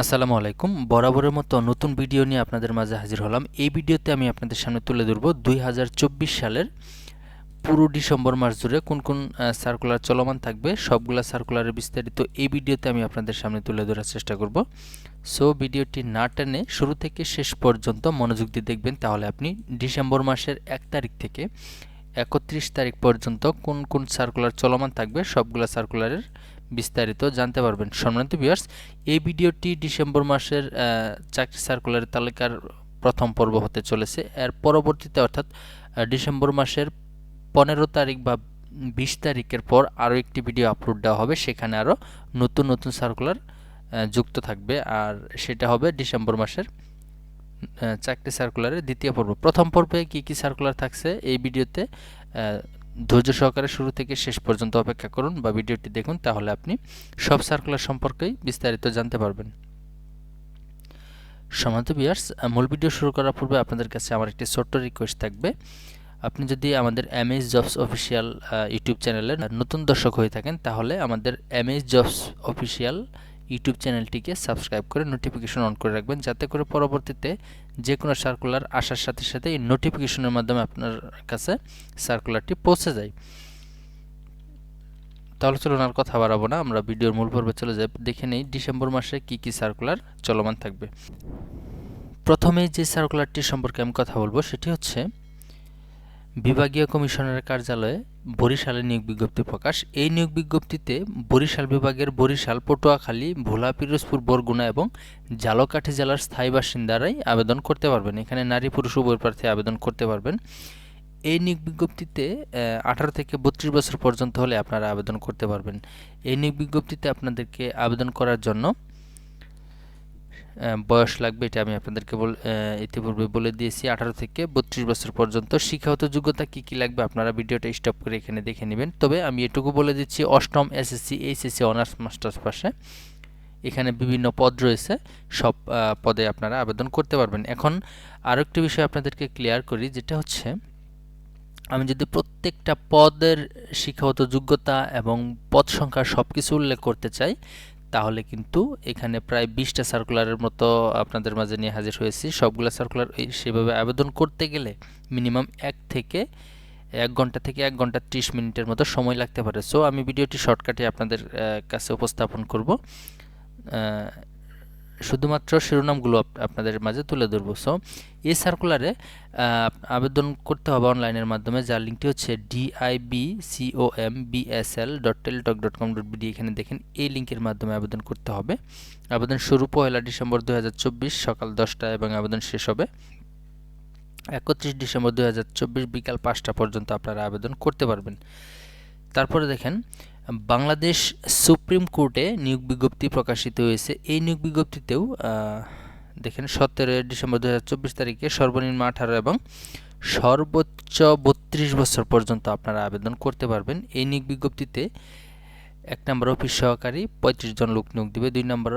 আসসালামু আলাইকুম। বরাবরের মতো নতুন ভিডিও নিয়ে আপনাদের মাঝে হাজির হলাম। এই ভিডিওতে আমি আপনাদের সামনে তুলে ধরব 2024 সালের পুরো ডিসেম্বর মাস জুড়ে কোন কোন সার্কুলার চলমান থাকবে, সবগুলা সার্কুলারের বিস্তারিত এই ভিডিওতে আমি আপনাদের সামনে তুলে ধরার চেষ্টা করব। সো ভিডিওটি না টেনে শুরু থেকে শেষ পর্যন্ত মনোযোগ দিয়ে দেখবেন, তাহলে আপনি ডিসেম্বর মাসের 1 তারিখ থেকে 31 তারিখ পর্যন্ত কোন কোন সার্কুলার চলমান থাকবে সবগুলা সার্কুলারের বিস্তারিত জানতে পারবেন। সম্মানিত ভিউয়ার্স, এই ভিডিওটি ডিসেম্বর মাসের চাকরি সার্কুলারের তালিকার প্রথম পর্ব হতে চলেছে। এর পরবর্তীতে অর্থাৎ ডিসেম্বর মাসের 15 তারিখ বা 20 তারিখের পর আরও একটি ভিডিও আপলোড দেওয়া হবে, সেখানে আরও নতুন নতুন সার্কুলার যুক্ত থাকবে, আর সেটা হবে ডিসেম্বর মাসের চাকরি সার্কুলারের দ্বিতীয় পর্ব। প্রথম পর্বে কী কী সার্কুলার থাকছে এই ভিডিওতে ধৈর্য সহকারে শুরু থেকে শেষ পর্যন্ত অপেক্ষা করুন বা ভিডিওটি দেখুন, তাহলে আপনি সব সার্কুলার সম্পর্কেই বিস্তারিত জানতে পারবেন। সম্মানিত ভিউয়ার্স, মূল ভিডিও শুরু করার পূর্বে আপনাদের কাছে আমার একটি ছোট্ট রিকোয়েস্ট থাকবে। আপনি যদি আমাদের এমএস জবস অফিসিয়াল ইউটিউব চ্যানেলের নতুন দর্শক হয়ে থাকেন, তাহলে আমাদের এমএস জবস অফিসিয়াল ইউটিউব চ্যানেলটিকে সাবস্ক্রাইব করে নোটিফিকেশন অন করে রাখবেন, যাতে করে পরবর্তীতে যে কোনো সার্কুলার আসার সাথে সাথে এই নোটিফিকেশনের মাধ্যমে আপনার কাছে সার্কুলারটি পৌঁছে যায়। তাহলে চলুন আর কথা বাড়াবো না, আমরা ভিডিওর মূল পর্বে চলে যাই। দেখে নেই ডিসেম্বর মাসে কি কি সার্কুলার চলমান থাকবে। প্রথমে যে সার্কুলারটি সম্পর্কে আমি কথা বলবো সেটি হচ্ছে বিভাগীয় কমিশনারের কার্যালয়ে বরিশালে নিয়োগ বিজ্ঞপ্তি প্রকাশ। এই নিয়োগ বিজ্ঞপ্তিতে বরিশাল বিভাগের বরিশাল, পটুয়াখালী, ভোলা, পিরোজপুর, বরগুনা এবং ঝালকাঠি জেলার স্থায়ী বাসিন্দারাই আবেদন করতে পারবেন। এখানে নারী পুরুষ উভয় প্রার্থী আবেদন করতে পারবেন। এই নিয়োগ বিজ্ঞপ্তিতে 18 থেকে 32 বছর পর্যন্ত হলে আপনারা আবেদন করতে পারবেন। এই নিয়োগ বিজ্ঞপ্তিতে আপনাদেরকে আবেদন করার জন্য বয়স লাগবে, এটা আমি আপনাদেরকে ইতিপূর্বে বলে দিয়েছি। 18 থেকে 32 বছর পর্যন্ত। শিক্ষাগত যোগ্যতা কী কী লাগবে আপনারা ভিডিওটা স্টপ করে এখানে দেখে নেবেন। তবে আমি এটুকু বলে দিচ্ছি, অষ্টম এসএসসি, এইচএসসি, অনার্স, মাস্টার্স পাশে এখানে বিভিন্ন পদ রয়েছে, সব পদে আপনারা আবেদন করতে পারবেন। এখন আরও একটি বিষয় আপনাদেরকে ক্লিয়ার করি, যেটা হচ্ছে আমি যদি প্রত্যেকটা পদের শিক্ষাগত যোগ্যতা এবং পদ সংখ্যা সব কিছু উল্লেখ করতে চাই, তাহলে কিন্তু এখানে প্রায় 20টা সার্কুলারের মতো আপনাদের মাঝে নিয়ে হাজির হয়েছি। সবগুলো সার্কুলার সেভাবে আবেদন করতে গেলে মিনিমাম 1 ঘন্টা থেকে 1 ঘন্টা 30 মিনিটের মতো সময় লাগতে পারে। সো আমি ভিডিওটি শর্টকাটে আপনাদের কাছে উপস্থাপন করব, শুধুমাত্র শিরোনামগুলো আপনাদের মাঝে তুলে ধরবো। সো এই সার্কুলারে আবেদন করতে হবে অনলাইনের মাধ্যমে, যার লিঙ্কটি হচ্ছে dibcombsl.teletalk.com.bd। এখানে দেখেন এই লিঙ্কের মাধ্যমে আবেদন করতে হবে। আবেদন শুরু 1 ডিসেম্বর 2024 সকাল 10টা এবং আবেদন শেষ হবে 31 ডিসেম্বর 2024 বিকাল 5টা পর্যন্ত আপনারা আবেদন করতে পারবেন। তারপরে দেখেন বাংলাদেশ সুপ্রিম কোর্টে নিয়োগ বিজ্ঞপ্তি প্রকাশিত হয়েছে। এই নিয়োগ বিজ্ঞপ্তিতেও দেখেন 17 ডিসেম্বর 2024 তারিখে সর্বনিম্ন 18 এবং সর্বোচ্চ 32 বছর পর্যন্ত আপনারা আবেদন করতে পারবেন। এই নিয়োগ বিজ্ঞপ্তিতে 1 নম্বর অফিস সহকারী 35 জন লোক নিয়োগ দিবে, 2 নম্বর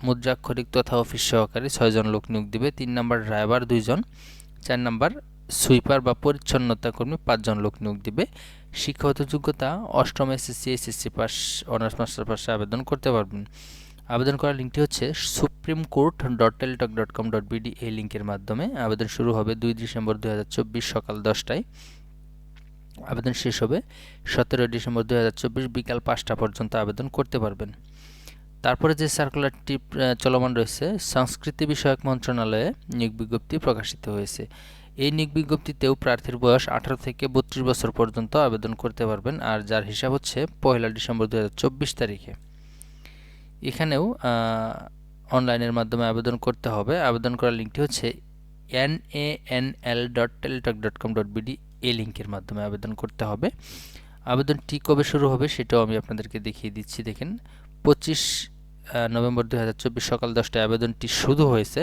মুদ্রাক্ষরিক তথা অফিস সহকারী 6 জন লোক নিয়োগ দিবে, 3 নম্বর ড্রাইভার 2 জন, 4 নম্বর সুইপার বা পরিচ্ছন্নতা কর্মী 5 জন লোক নিয়োগ দিবে। শিক্ষাগত যোগ্যতা অষ্টম SSC, HSC pass, honours master পাশে আবেদন করতে পারবেন। আবেদন করার লিঙ্কটি হচ্ছে supremcourt.teletalk.com.bd। এই লিঙ্কের মাধ্যমে আবেদন শুরু হবে 2 ডিসেম্বর 2024 সকাল 10টায়, আবেদন শেষ হবে 17 ডিসেম্বর 2024 বিকাল 5টা পর্যন্ত আবেদন করতে পারবেন। তারপরে যে সার্কুলারটি চলমান রয়েছে, সংস্কৃতি বিষয়ক মন্ত্রণালয়ে নিয়োগ বিজ্ঞপ্তি প্রকাশিত হয়েছে। এই নিয়োগ বিজ্ঞপ্তিতেও প্রার্থীর বয়স 18 থেকে 32 বছর পর্যন্ত আবেদন করতে পারবেন, আর যার হিসাব হচ্ছে 1 ডিসেম্বর 2024 তারিখে। এখানেও অনলাইনের মাধ্যমে আবেদন করতে হবে। আবেদন করার লিঙ্কটি হচ্ছে nanl.teletalk.com.bd। এই লিঙ্কের মাধ্যমে আবেদন করতে হবে। আবেদনটি কবে শুরু হবে সেটাও আমি আপনাদেরকে দেখিয়ে দিচ্ছি। দেখেন 25 নভেম্বর 2024 সকাল 10টায় আবেদনটি শুরু হয়েছে,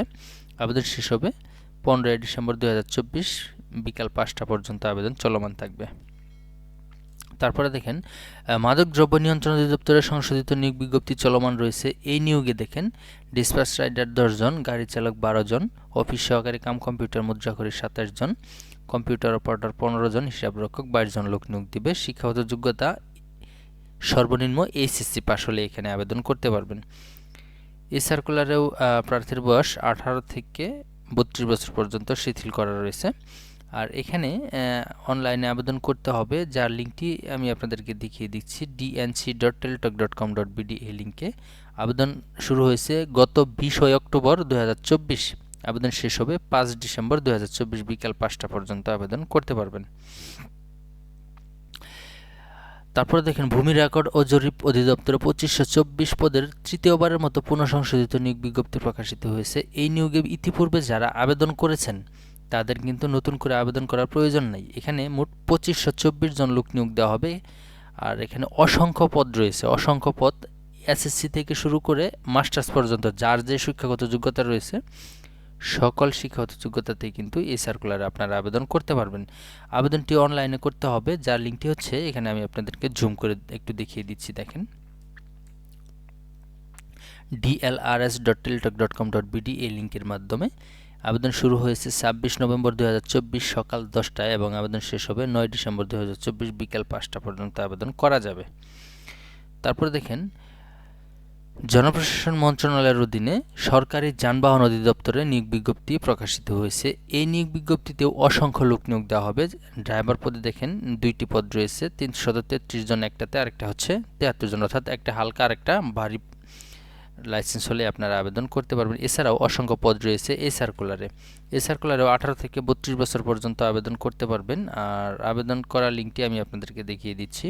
আবেদন শেষ হবে 15 ডিসেম্বর 2024 বিকাল 5টা পর্যন্ত আবেদন চলমান থাকবে। তারপরে দেখেন মাদক দ্রব্য নিয়ন্ত্রণ অধিদপ্তরের সংশোধিত নিয়োগ বিজ্ঞপ্তি চলমান রয়েছে। এই নিয়োগে দেখেন ডিসপ্যাচ রাইডার 10 জন, গাড়ি চালক 12 জন, অফিস সহকারী কাম কম্পিউটার মুদ্রাক্ষরিক 27 জন, কম্পিউটার অপারেটর 15 জন, হিসাবরক্ষক 22 জন লোক নিয়োগ দিবে। শিক্ষাগত যোগ্যতা সর্বনিম্ন এইচএসসি পাস হলে এখানে আবেদন করতে পারবেন। এই সার্কুলারেও প্রার্থীর বয়স 18 থেকে 32 বছর পর্যন্ত শিথিল করা রয়েছে। আর এখানে অনলাইনে আবেদন করতে হবে, যার লিঙ্কটি আমি আপনাদেরকে দেখিয়ে দিচ্ছি, dnc.teltok.com.bd এই লিঙ্কে। আবেদন শুরু হয়েছে গত 20 অক্টোবর 2024, আবেদন শেষ হবে 5 ডিসেম্বর 2024 বিকাল 5টা পর্যন্ত আবেদন করতে পারবেন। তারপরে দেখেন, ভূমি রেকর্ড ও জরিপ অধিদপ্তরে 2524 পদের তৃতীয়বারের মতো পুনঃসংশোধিত নিয়োগ বিজ্ঞপ্তি প্রকাশিত হয়েছে। এই নিয়োগে ইতিপূর্বে যারা আবেদন করেছেন তাদের কিন্তু নতুন করে আবেদন করার প্রয়োজন নাই। এখানে মোট 2524 জন লোক নিয়োগ দেওয়া হবে। আর এখানে অসংখ্য পদ রয়েছে, অসংখ্য পদ, এসএসসি থেকে শুরু করে মাস্টার্স পর্যন্ত যার যে শিক্ষাগত যোগ্যতা রয়েছে সকল শিক্ষাগত যোগ্যতাতেই কিন্তু এই সার্কুলারে আপনারা আবেদন করতে পারবেন। আবেদনটি অনলাইনে করতে হবে, যার লিঙ্কটি হচ্ছে এখানে আমি আপনাদেরকে জুম করে একটু দেখিয়ে দিচ্ছি। দেখেন, dlrs.teltok.com.bd এই লিঙ্কের মাধ্যমে আবেদন শুরু হয়েছে 26 নভেম্বর 2024 সকাল 10টায় এবং আবেদন শেষ হবে 9 ডিসেম্বর 2024 বিকাল 5টা পর্যন্ত আবেদন করা যাবে। তারপরে দেখেন, জনপ্রশাসন মন্ত্রণালয়ের অধীনে সরকারি যানবাহন অধিদপ্তরে নিয়োগ বিজ্ঞপ্তি প্রকাশিত হয়েছে। এই নিয়োগ বিজ্ঞপ্তিতেও অসংখ্য লোক নিয়োগ দেওয়া হবে। ড্রাইভার পদে দেখেন 2টি পদ রয়েছে, 333 জন একটাতে, আরেকটা হচ্ছে 73 জন, অর্থাৎ একটা হালকা আর একটা ভারী লাইসেন্স হলে আপনারা আবেদন করতে পারবেন। এছাড়াও অসংখ্য পদ রয়েছে এই সার্কুলারে। এই সার্কুলারেও 18 থেকে 32 বছর পর্যন্ত আবেদন করতে পারবেন। আর আবেদন করার লিঙ্কটি আমি আপনাদেরকে দেখিয়ে দিচ্ছি,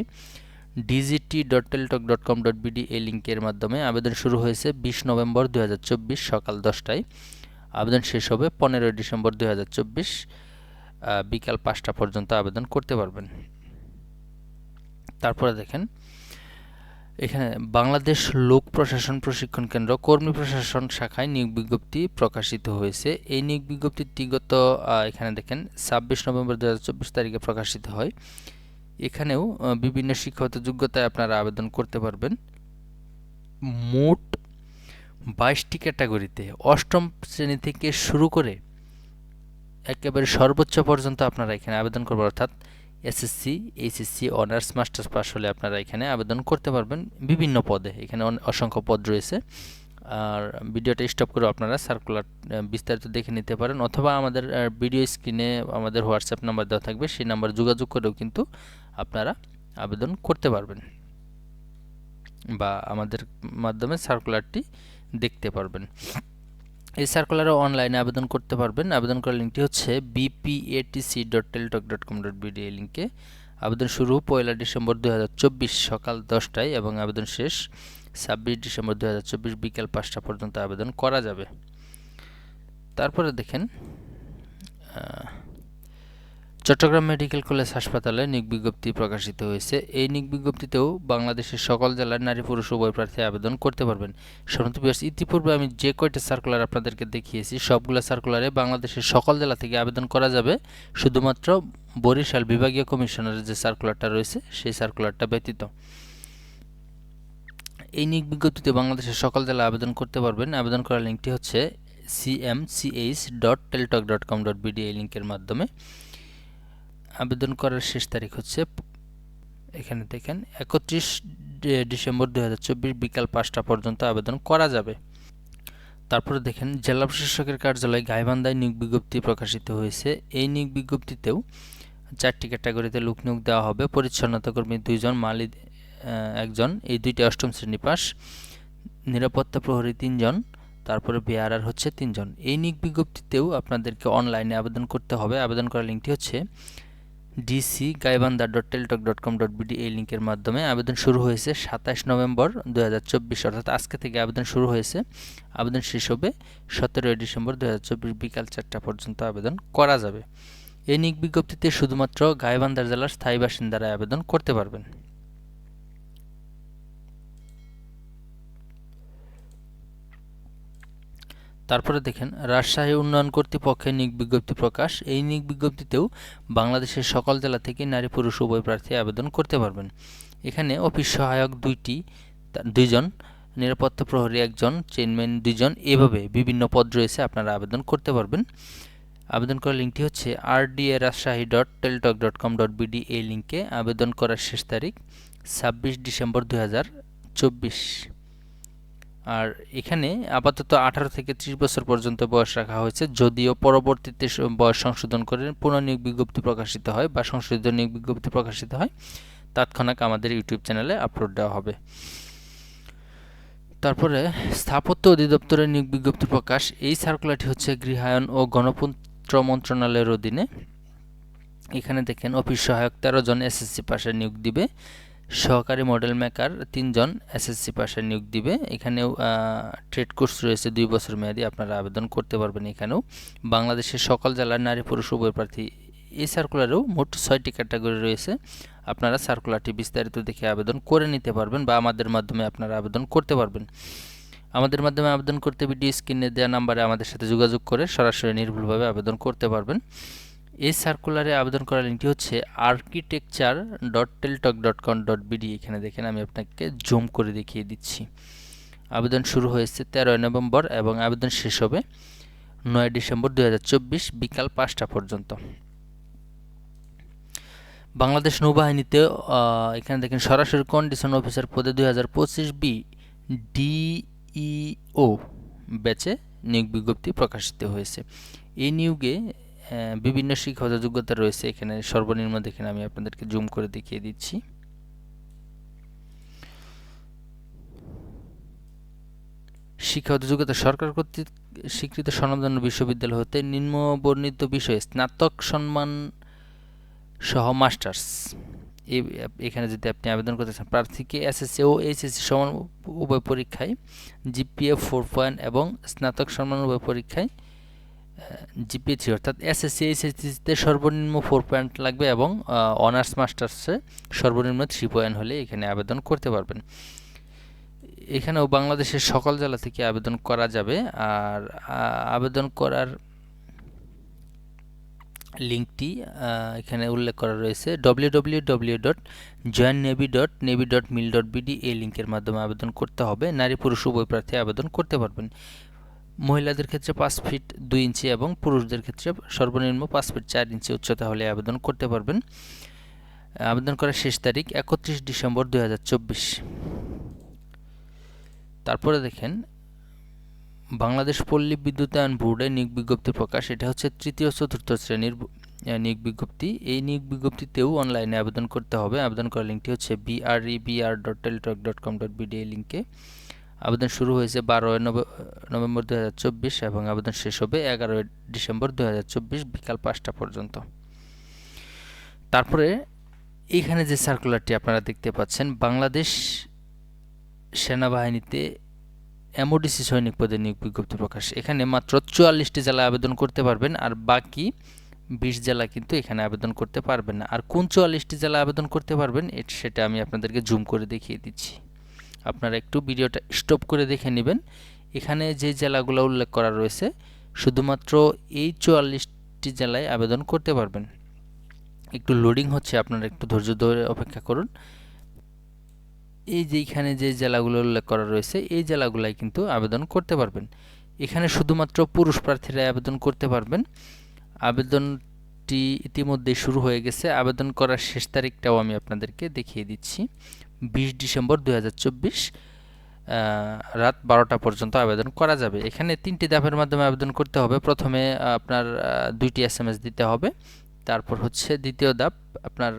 dgt.teltok.com.bd এই লিঙ্কের মাধ্যমে আবেদন শুরু হয়েছে 20 নভেম্বর 2024 সকাল 10টায়, আবেদন শেষ হবে 15 ডিসেম্বর 2024 বিকাল 5টা পর্যন্ত আবেদন করতে পারবেন। তারপরে দেখেন, এখানে বাংলাদেশ লোক প্রশাসন প্রশিক্ষণ কেন্দ্র কর্মী প্রশাসন শাখায় নিয়োগ বিজ্ঞপ্তি প্রকাশিত হয়েছে। এই নিয়োগ বিজ্ঞপ্তিটি গত এখানে দেখেন 26 নভেম্বর 2024 তারিখে প্রকাশিত হয়। এখানেও বিভিন্ন শিক্ষাগত যোগ্যতায় আপনারা আবেদন করতে পারবেন। মোট 22টি ক্যাটাগরিতে অষ্টম শ্রেণী থেকে শুরু করে একেবারে সর্বোচ্চ পর্যন্ত আপনারা এখানে আবেদন করবেন, অর্থাৎ SSC, HSC, honours, masters pass হলে আপনারা এখানে আবেদন করতে পারবেন বিভিন্ন পদে। এখানে অসংখ্য পদ রয়েছে। আর ভিডিওটা স্টপ করে আপনারা সার্কুলার বিস্তারিত দেখে নিতে পারেন, অথবা আমাদের ভিডিও স্ক্রিনে আমাদের হোয়াটসঅ্যাপ নাম্বার দেওয়া থাকবে, সেই নাম্বার যোগাযোগ করেও কিন্তু আপনারা আবেদন করতে পারবেন বা আমাদের মাধ্যমে সার্কুলারটি দেখতে পারবেন। এই সার্কুলারে অনলাইনে আবেদন করতে পারবেন। আবেদন করার লিঙ্কটি হচ্ছে bpatc.teltok.com.bd এই লিঙ্কে। আবেদন শুরু 1 ডিসেম্বর 2024 সকাল 10টায় এবং আবেদন শেষ 26 ডিসেম্বর 2024 বিকাল 5টা পর্যন্ত আবেদন করা যাবে। তারপরে দেখেন, চট্টগ্রাম মেডিকেল কলেজ হাসপাতালে নিয়োগ বিজ্ঞপ্তি প্রকাশিত হয়েছে। এই নিয়োগ বিজ্ঞপ্তিতেও বাংলাদেশের সকল জেলার নারী পুরুষ উভয় প্রার্থী আবেদন করতে পারবেন। সম্মানিত ভিউয়ার্স, ইতিপূর্বে আমি যে কয়টা সার্কুলার আপনাদেরকে দেখিয়েছি সবগুলো সার্কুলারে বাংলাদেশের সকল জেলা থেকে আবেদন করা যাবে, শুধুমাত্র বরিশাল বিভাগীয় কমিশনারের যে সার্কুলারটা রয়েছে সেই সার্কুলারটা ব্যতীত। এই নিয়োগ বিজ্ঞপ্তিতে বাংলাদেশের সকল জেলা আবেদন করতে পারবেন। আবেদন করার লিঙ্কটি হচ্ছে cmch.teltok.com.bd এই লিঙ্কের মাধ্যমে। আবেদন করার শেষ তারিখ হচ্ছে এখানে দেখেন 31 ডিসেম্বর 2024 বিকাল 5টা পর্যন্ত আবেদন করা যাবে। তারপরে দেখেন, জেলা প্রশাসকের কার্যালয় গাইবান্ধায় নিয়োগ বিজ্ঞপ্তি প্রকাশিত হয়েছে। এই নিয়োগ বিজ্ঞপ্তিতেও 4টি ক্যাটাগরিতে লোক নিয়োগ দেওয়া হবে। পরিচ্ছন্নতা কর্মী 2 জন, মালি 1 জন, এই দুইটি অষ্টম শ্রেণী পাস, নিরাপত্তা প্রহরী 3 জন, তারপরে বেয়ারার হচ্ছে 3 জন। এই নিয়োগ বিজ্ঞপ্তিতেও আপনাদেরকে অনলাইনে আবেদন করতে হবে। আবেদন করার লিঙ্কটি হচ্ছে dc.gaibandha.teltok.com.bd এই লিঙ্কের মাধ্যমে। আবেদন শুরু হয়েছে 27 নভেম্বর 2024, অর্থাৎ আজকে থেকে আবেদন শুরু হয়েছে। আবেদন শেষ হবে 17 ডিসেম্বর 2024 বিকাল 4টা পর্যন্ত আবেদন করা যাবে। এই নিয়োগ বিজ্ঞপ্তিতে শুধুমাত্র গাইবান্ধা জেলার স্থায়ী বাসিন্দারা আবেদন করতে পারবেন। তারপরে দেখেন, রাজশাহী উন্নয়ন কর্তৃপক্ষের নিয়োগ বিজ্ঞপ্তি প্রকাশ। এই নিয়োগ বিজ্ঞপ্তিতেও বাংলাদেশের সকল জেলা থেকে নারী পুরুষ উভয় প্রার্থী আবেদন করতে পারবেন। এখানে অফিস সহায়ক 2 জন, নিরাপত্তা প্রহরী 1 জন, চেইনম্যান 2 জন, এভাবে বিভিন্ন পদ রয়েছে, আপনারা আবেদন করতে পারবেন। আবেদন করার লিঙ্কটি হচ্ছে rda.rajshahi.teltok.com.bd এই লিঙ্কে। আবেদন করার শেষ তারিখ 26 ডিসেম্বর 2024। আর এখানে আপাতত 18 থেকে 30 বছর পর্যন্ত বয়স রাখা হয়েছে, যদিও পরবর্তীতে বয়স সংশোধন করে পুনঃনিয়োগ বিজ্ঞপ্তি প্রকাশিত হয় বা সংশোধিত নিয়োগ বিজ্ঞপ্তি প্রকাশিত হয়, তাৎক্ষণিক আমাদের ইউটিউব চ্যানেলে আপলোড দেওয়া হবে। তারপরে স্থাপত্য অধিদপ্তরের নিয়োগ বিজ্ঞপ্তি প্রকাশ। এই সার্কুলারটি হচ্ছে গৃহায়ন ও গণপূর্ত মন্ত্রণালয়ের অধীনে। এখানে দেখেন অফিস সহায়ক 13 জন এসএসসি পাশের নিয়োগ দিবে, সহকারী মডেল মেকার 3 জন এসএসসি পাশের নিয়োগ দিবে। এখানেও ট্রেড কোর্স রয়েছে 2 বছর মেয়াদি, আপনারা আবেদন করতে পারবেন। এখানেও বাংলাদেশের সকল জেলার নারী পুরুষ উভয় প্রার্থী। এই সার্কুলারেও মোট 6টি ক্যাটাগরি রয়েছে, আপনারা সার্কুলারটি বিস্তারিত দেখে আবেদন করে নিতে পারবেন বা আমাদের মাধ্যমে আপনারা আবেদন করতে পারবেন। আমাদের মাধ্যমে আবেদন করতে ভিডিও স্ক্রিনে দেওয়া নাম্বারে আমাদের সাথে যোগাযোগ করে সরাসরি নির্ভুলভাবে আবেদন করতে পারবেন। এই সার্কুলারে আবেদন করার লিঙ্কটি হচ্ছে architecture.teltok.com.bd। এখানে দেখেন আমি আপনাকে জুম করে দেখিয়ে দিচ্ছি। আবেদন শুরু হয়েছে 13 নভেম্বর এবং আবেদন শেষ হবে 9 ডিসেম্বর 2024 বিকাল 5টা পর্যন্ত। বাংলাদেশ নৌবাহিনীতে এখানে দেখেন সরাসরি কন্ডিশন অফিসার পদে 2025 বি ডিইও ব্যাচে নিয়োগ বিজ্ঞপ্তি প্রকাশিত হয়েছে। এই নিয়োগে বিভিন্ন শিক্ষাগত যোগ্যতা রয়েছে। এখানে সর্বনিম্ন দেখেন আমি আপনাদেরকে জুম করে দেখিয়ে দিচ্ছি। শিক্ষাগত যোগ্যতা সরকার কর্তৃক স্বীকৃত স্বনামধন্য বিশ্ববিদ্যালয় হতে নিম্নবর্ণিত বিষয়ে স্নাতক সম্মান সহ মাস্টার্স। এখানে যদি আপনি আবেদন করতে চান, প্রার্থীকে এসএসসি ও এইচএসসি সমান উভয় পরীক্ষায় জিপিএ 4 এবং স্নাতক সম্মান উভয় পরীক্ষায় জিপিএ 3, অর্থাৎ এসএসসি এইচএসসিতে সর্বনিম্ন 4 লাগবে এবং অনার্স মাস্টার্সে সর্বনিম্ন 3 হলে এখানে আবেদন করতে পারবেন। এখানেও বাংলাদেশের সকল জেলা থেকে আবেদন করা যাবে। আর আবেদন করার লিঙ্কটি এখানে উল্লেখ করা রয়েছে www.joinnavy.navy.mil.bd। এই লিঙ্কের মাধ্যমে আবেদন করতে হবে। নারী পুরুষ উভয় প্রার্থী আবেদন করতে পারবেন। মহিলাদের ক্ষেত্রে 5 ফিট 2 ইঞ্চি এবং পুরুষদের ক্ষেত্রে সর্বনিম্ন 5 ফিট 4 ইঞ্চি উচ্চতা হলে আবেদন করতে পারবেন। আবেদন করার শেষ তারিখ 31 ডিসেম্বর 2024। তারপরে দেখেন বাংলাদেশ পল্লী বিদ্যুতায়ন বোর্ডে নিয়োগ বিজ্ঞপ্তি প্রকাশ। এটা হচ্ছে তৃতীয় চতুর্থ শ্রেণীর নিয়োগ বিজ্ঞপ্তি। এই নিয়োগ বিজ্ঞপ্তিতেও অনলাইনে আবেদন করতে হবে। আবেদন করার লিঙ্কটি হচ্ছে brebr.teltok.com.bd। এই লিঙ্কে আবেদন শুরু হয়েছে 12 নভেম্বর 2024 এবং আবেদন শেষ হবে 11 ডিসেম্বর 2024 বিকাল 5টা পর্যন্ত। তারপরে এইখানে যে সার্কুলারটি আপনারা দেখতে পাচ্ছেন, বাংলাদেশ সেনাবাহিনীতে এমওডিসি সৈনিক পদে নিয়োগ বিজ্ঞপ্তি প্রকাশ। এখানে মাত্র 44টি জেলায় আবেদন করতে পারবেন, আর বাকি 20 জেলা কিন্তু এখানে আবেদন করতে পারবেন না। আর কোন 44টি জেলা আবেদন করতে পারবেন সেটা আমি আপনাদেরকে জুম করে দেখিয়ে দিচ্ছি। আপনারা একটু ভিডিওটা স্টপ করে দেখে নেবেন। এখানে যে জেলাগুলো উল্লেখ করা রয়েছে শুধুমাত্র এই 44টি জেলায় আবেদন করতে পারবেন। একটু লোডিং হচ্ছে, আপনারা একটু ধৈর্য ধরে অপেক্ষা করুন। এই যে এখানে যে জেলাগুলো উল্লেখ করা রয়েছে এই জেলাগুলাই কিন্তু আবেদন করতে পারবেন। এখানে শুধুমাত্র পুরুষ প্রার্থীরা আবেদন করতে পারবেন। আবেদনটি ইতিমধ্যেই শুরু হয়ে গেছে। আবেদন করার শেষ তারিখটাও আমি আপনাদেরকে দেখিয়ে দিচ্ছি। 20 ডিসেম্বর 2024 রাত 12টা পর্যন্ত আবেদন করা যাবে। এখানে 3টি ধাপের মাধ্যমে আবেদন করতে হবে। প্রথমে আপনার 2টি এসএমএস দিতে হবে। তারপর হচ্ছে দ্বিতীয় ধাপ আপনার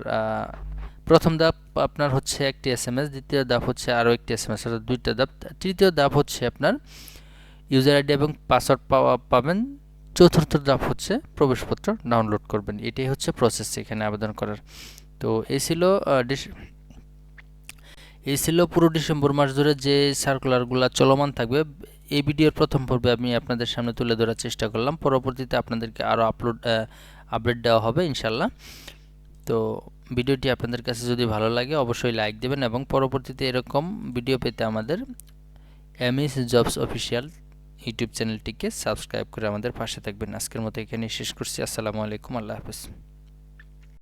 প্রথম ধাপ আপনার হচ্ছে একটি এসএমএস, দ্বিতীয় ধাপ হচ্ছে আরও একটি এসএমএস, অর্থাৎ 2টা ধাপ। তৃতীয় ধাপ হচ্ছে আপনার ইউজার আইডি এবং পাসওয়ার্ড পাবেন। চতুর্থ ধাপ হচ্ছে প্রবেশপত্র ডাউনলোড করবেন। এটাই হচ্ছে প্রসেস এখানে আবেদন করার। তো এই ছিল পুরো ডিসেম্বর মাস ধরে যে সার্কুলারগুলো চলমান থাকবে। এই ভিডিওর প্রথম পর্বে আমি আপনাদের সামনে তুলে ধরার চেষ্টা করলাম। পরবর্তীতে আপনাদেরকে আরও আপডেট দেওয়া হবে ইনশাল্লাহ। তো ভিডিওটি আপনাদের কাছে যদি ভালো লাগে অবশ্যই লাইক দেবেন এবং পরবর্তীতে এরকম ভিডিও পেতে আমাদের এমএস জবস অফিসিয়াল ইউটিউব চ্যানেলটিকে সাবস্ক্রাইব করে আমাদের পাশে থাকবেন। আজকের মতো এখানেই শেষ করছি। আসসালামু আলাইকুম, আল্লাহ হাফেজ।